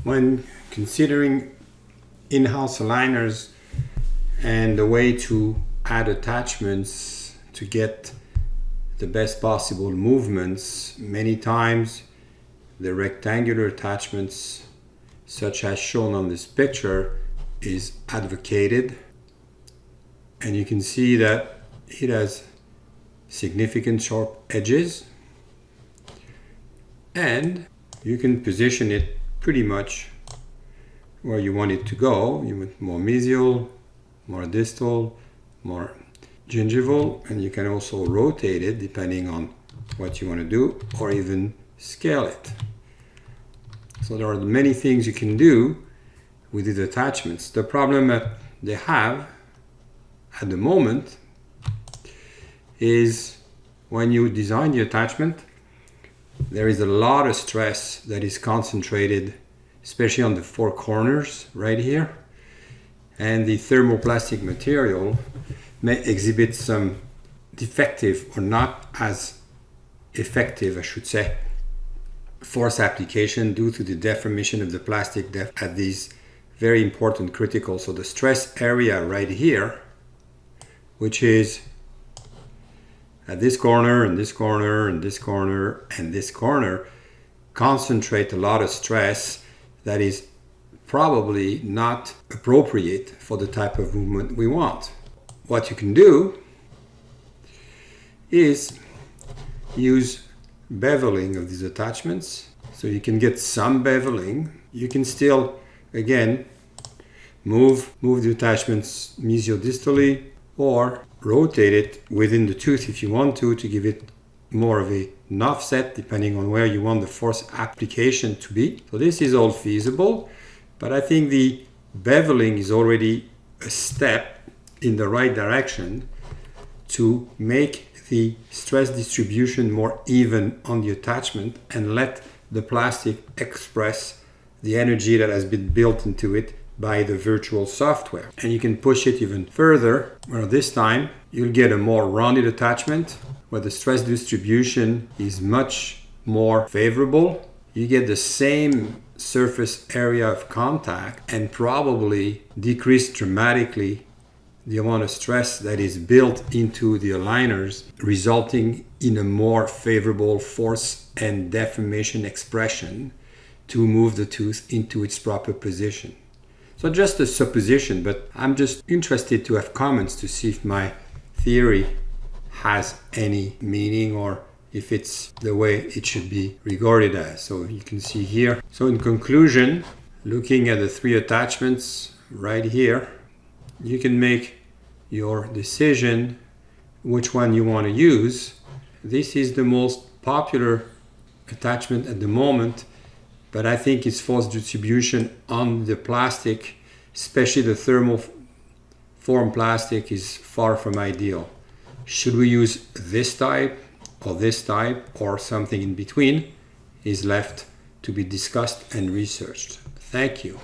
When considering in-house aligners and the way to add attachments to get the best possible movements, many times the rectangular attachments, such as shown on this picture, is advocated, and you can see that it has significant sharp edges, and you can position it pretty much where you want it to go. You want more mesial, more distal, more gingival, and you can also rotate it depending on what you want to do, or even scale it. So there are many things you can do with these attachments. The problem that they have at the moment is when you design the attachment, there is a lot of stress that is concentrated, especially on the four corners right here, and the thermoplastic material may exhibit some defective or not as effective, I should say, force application due to the deformation of the plastic at these very important critical. So the stress area right here, which is at this corner and this corner and this corner and this corner, concentrate a lot of stress that is probably not appropriate for the type of movement we want. What you can do is use beveling of these attachments. So you can get some beveling. You can still, again, move the attachments mesiodistally or rotate it within the tooth if you want to give it more of an offset depending on where you want the force application to be. So this is all feasible, but I think the beveling is already a step in the right direction to make the stress distribution more even on the attachment and let the plastic express the energy that has been built into it by the virtual software. And you can push it even further, where this time you'll get a more rounded attachment where the stress distribution is much more favorable. You get the same surface area of contact and probably decrease dramatically the amount of stress that is built into the aligners, resulting in a more favorable force and deformation expression to move the tooth into its proper position. So just a supposition, but I'm just interested to have comments to see if my theory has any meaning or if it's the way it should be regarded as. So you can see here. So in conclusion, looking at the three attachments right here, you can make your decision which one you want to use. This is the most popular attachment at the moment, but I think its force distribution on the plastic, especially the thermal form plastic, is far from ideal. Should we use this type or something in between is left to be discussed and researched. Thank you.